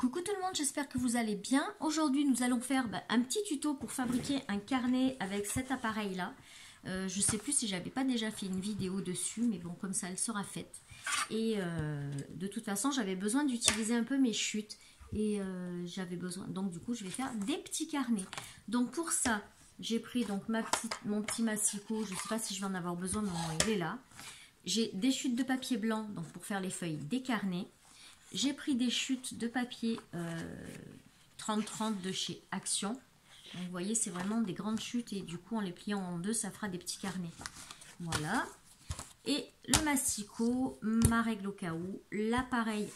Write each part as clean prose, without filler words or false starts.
Coucou tout le monde, j'espère que vous allez bien. Aujourd'hui, nous allons faire un petit tuto pour fabriquer un carnet avec cet appareil-là. Je ne sais plus si j'avais pas déjà fait une vidéo dessus, mais bon, comme ça, elle sera faite. Et de toute façon, j'avais besoin d'utiliser un peu mes chutes. Et j'avais besoin, donc du coup, je vais faire des petits carnets. Donc pour ça, j'ai pris donc mon petit massicot. Je ne sais pas si je vais en avoir besoin, mais il est là. J'ai des chutes de papier blanc, donc pour faire les feuilles des carnets. J'ai pris des chutes de papier 30-30 de chez Action. Donc, vous voyez, c'est vraiment des grandes chutes et du coup, en les pliant en deux, ça fera des petits carnets. Voilà. Et le massicot, ma règle au cas où, l'appareil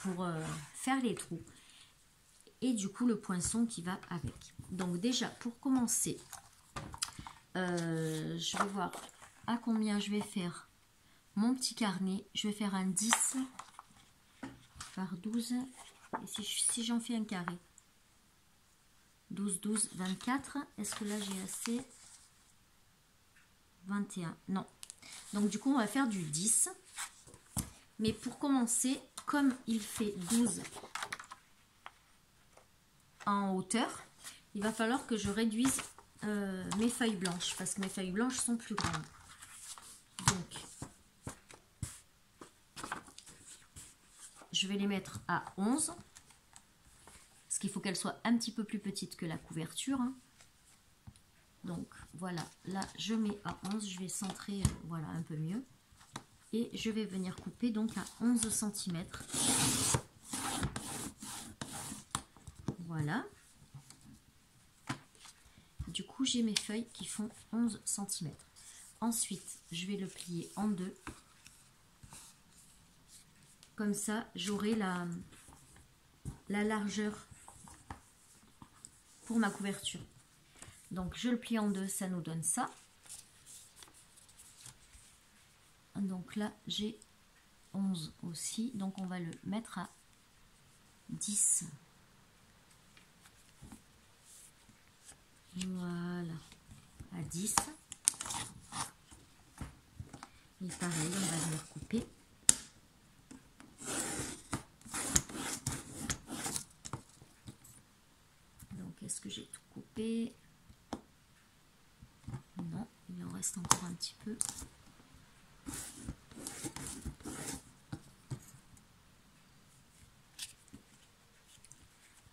pour faire les trous et du coup, le poinçon qui va avec. Donc déjà, pour commencer, je vais voir à combien je vais faire mon petit carnet. Je vais faire un 10 par 12, et si j'en fais un carré, 12, 12, 24, est-ce que là j'ai assez? 21, non. Donc du coup on va faire du 10, mais pour commencer, comme il fait 12 en hauteur, il va falloir que je réduise mes feuilles blanches, parce que mes feuilles blanches sont plus grandes. Donc je vais les mettre à 11, parce qu'il faut qu'elles soient un petit peu plus petites que la couverture. Donc voilà, là je mets à 11, je vais centrer voilà un peu mieux. Et je vais venir couper donc à 11 cm. Voilà. Du coup j'ai mes feuilles qui font 11 cm. Ensuite je vais le plier en deux. Comme ça, j'aurai la largeur pour ma couverture. Donc, je le plie en deux, ça nous donne ça. Donc là, j'ai 11 aussi. Donc, on va le mettre à 10. Voilà, à 10. Et pareil, on va venir couper. Est-ce que j'ai tout coupé? Non, il en reste encore un petit peu.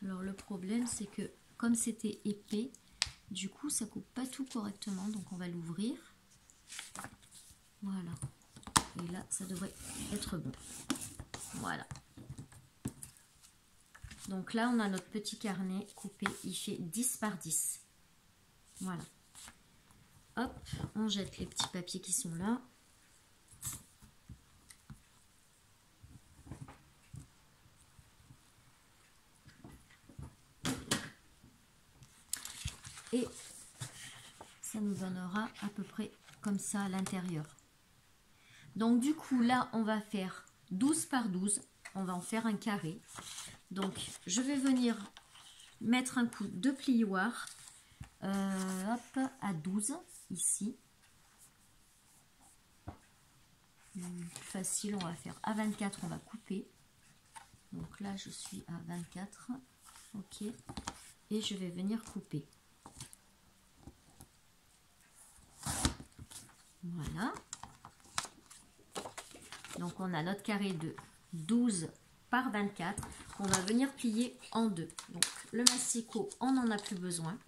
Alors le problème c'est que comme c'était épais, du coup ça coupe pas tout correctement, donc on va l'ouvrir. Voilà. Et là ça devrait être bon. Voilà. Donc là, on a notre petit carnet coupé, il fait 10 par 10. Voilà. Hop, on jette les petits papiers qui sont là. Et ça nous donnera à peu près comme ça à l'intérieur. Donc du coup, là, on va faire 12 par 12. On va en faire un carré. Donc, je vais venir mettre un coup de plioir hop, à 12 ici. Plus facile, on va faire à 24, on va couper. Donc là, je suis à 24. Ok. Et je vais venir couper. Voilà. Donc, on a notre carré de 12 par 24. On va venir plier en deux. Donc, le massicot, on n'en a plus besoin.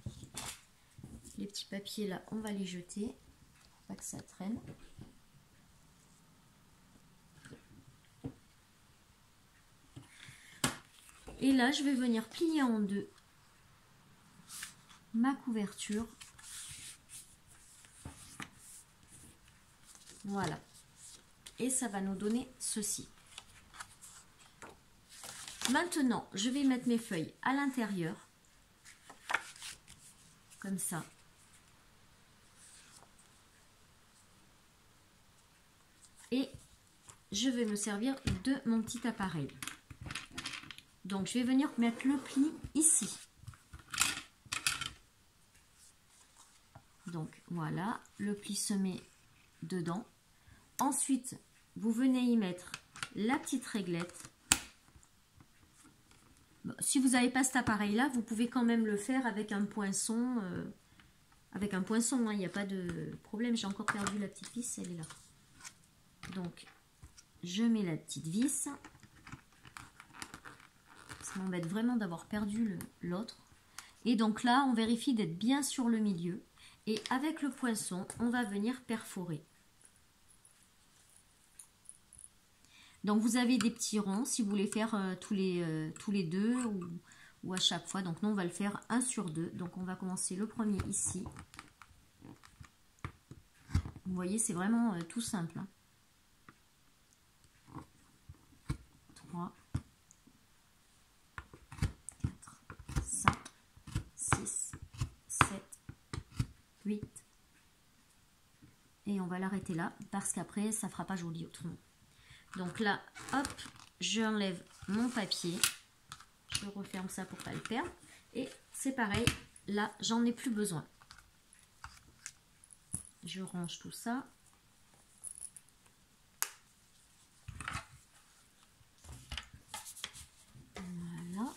Les petits papiers là, on va les jeter. Pour pas que ça traîne. Et là, je vais venir plier en deux ma couverture. Voilà. Et ça va nous donner ceci. Maintenant, je vais mettre mes feuilles à l'intérieur. Comme ça. Et je vais me servir de mon petit appareil. Donc, je vais venir mettre le pli ici. Donc, voilà, le pli se met dedans. Ensuite, vous venez y mettre la petite réglette. Bon, si vous n'avez pas cet appareil-là, vous pouvez quand même le faire avec un poinçon. Avec un poinçon, hein, il n'y a pas de problème. J'ai encore perdu la petite vis, elle est là. Donc, je mets la petite vis. Ça m'embête vraiment d'avoir perdu l'autre. Et donc là, on vérifie d'être bien sur le milieu. Et avec le poinçon, on va venir perforer. Donc vous avez des petits ronds si vous voulez faire tous les deux ou à chaque fois. Donc nous, on va le faire 1 sur 2. Donc on va commencer le premier ici. Vous voyez, c'est vraiment tout simple. Hein. 3, 4, 5, 6, 7, 8. Et on va l'arrêter là parce qu'après, ça ne fera pas joli autrement. Donc là, hop, j'enlève mon papier. Je referme ça pour ne pas le perdre. Et c'est pareil, là, j'en ai plus besoin. Je range tout ça. Voilà.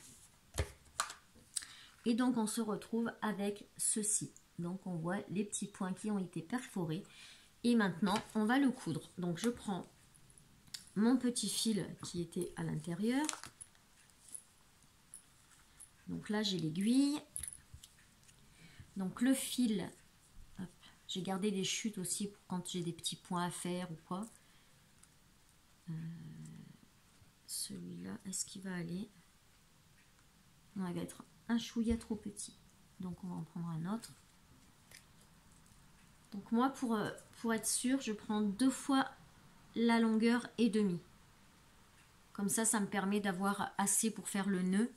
Et donc, on se retrouve avec ceci. Donc, on voit les petits points qui ont été perforés. Et maintenant, on va le coudre. Donc, je prends mon petit fil qui était à l'intérieur. Donc là, j'ai l'aiguille. Donc, le fil, j'ai gardé des chutes aussi pour quand j'ai des petits points à faire ou quoi. Celui-là, est-ce qu'il va aller? Non, il va être un chouïa trop petit. Donc, on va en prendre un autre. Donc, moi, pour être sûre, je prends 2 fois la longueur et demi. Comme ça me permet d'avoir assez pour faire le nœud.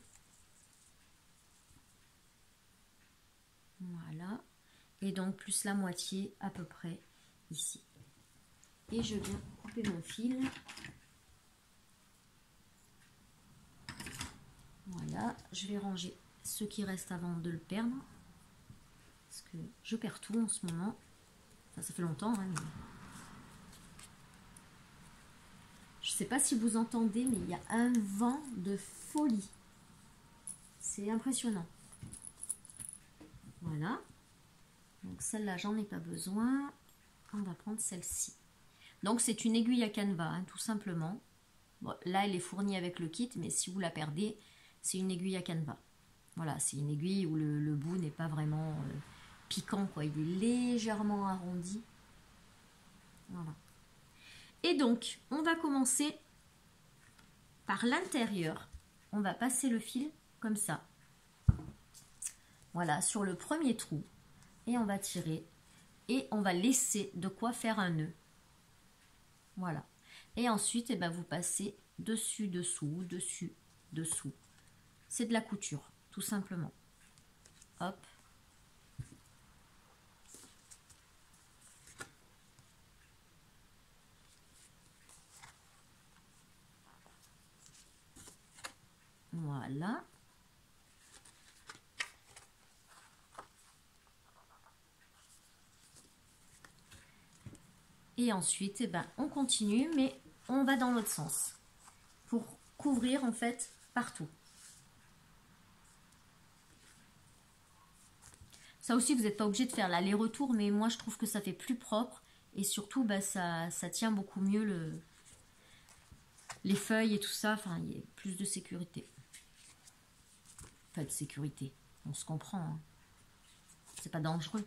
Voilà. Et donc, plus la moitié à peu près ici. Et je viens couper mon fil. Voilà. Je vais ranger ce qui reste avant de le perdre. Parce que je perds tout en ce moment. Enfin, ça fait longtemps, hein, mais... Je ne sais pas si vous entendez, mais il y a un vent de folie. C'est impressionnant. Voilà. Donc celle-là, j'en ai pas besoin. On va prendre celle-ci. Donc c'est une aiguille à canevas, hein, tout simplement. Bon, là, elle est fournie avec le kit, mais si vous la perdez, c'est une aiguille à canevas. Voilà, c'est une aiguille où le bout n'est pas vraiment piquant, quoi. Il est légèrement arrondi. Voilà. Et donc, on va commencer par l'intérieur. On va passer le fil comme ça. Voilà, sur le premier trou. Et on va tirer. Et on va laisser de quoi faire un nœud. Voilà. Et ensuite, eh ben, vous passez dessus, dessous, dessus, dessous. C'est de la couture, tout simplement. Hop. Voilà. Et ensuite, eh ben, on continue, mais on va dans l'autre sens. Pour couvrir, en fait, partout. Ça aussi, vous n'êtes pas obligé de faire l'aller-retour, mais moi, je trouve que ça fait plus propre. Et surtout, bah, ça tient beaucoup mieux les feuilles et tout ça. Enfin, il y a plus de sécurité. Pas de sécurité, on se comprend. Hein. C'est pas dangereux.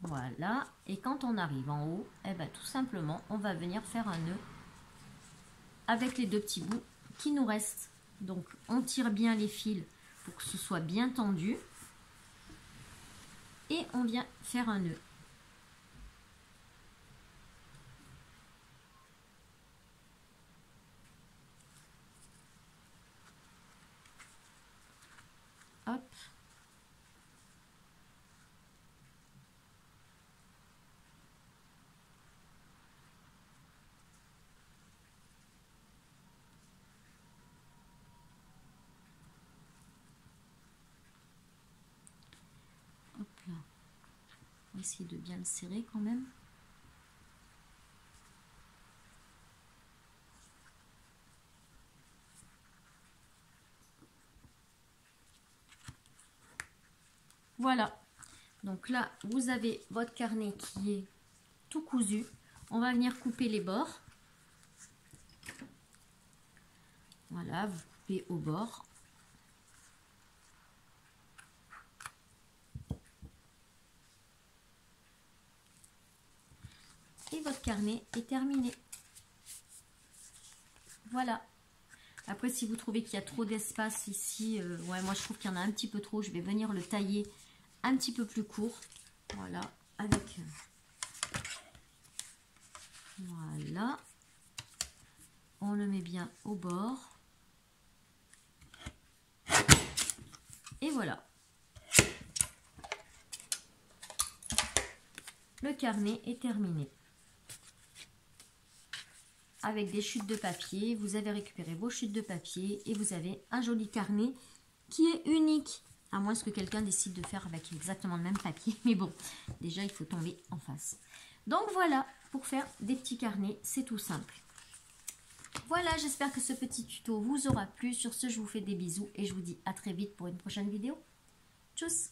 Voilà. Et quand on arrive en haut, eh ben, tout simplement, on va venir faire un nœud avec les 2 petits bouts qui nous restent. Donc, on tire bien les fils pour que ce soit bien tendu. Et on vient faire un nœud. Hop. Hop là. On va essayer de bien le serrer quand même. Voilà. Donc là, vous avez votre carnet qui est tout cousu. On va venir couper les bords. Voilà, vous coupez au bord. Et votre carnet est terminé. Voilà. Après, si vous trouvez qu'il y a trop d'espace ici, ouais, moi je trouve qu'il y en a un petit peu trop, je vais venir le tailler un petit peu plus court. Voilà, avec... Voilà. On le met bien au bord. Et voilà. Le carnet est terminé. Avec des chutes de papier, vous avez récupéré vos chutes de papier et vous avez un joli carnet qui est unique. À moins que quelqu'un décide de faire avec exactement le même papier. Mais bon, déjà il faut tomber en face. Donc voilà, pour faire des petits carnets, c'est tout simple. Voilà, j'espère que ce petit tuto vous aura plu. Sur ce, je vous fais des bisous et je vous dis à très vite pour une prochaine vidéo. Tchuss!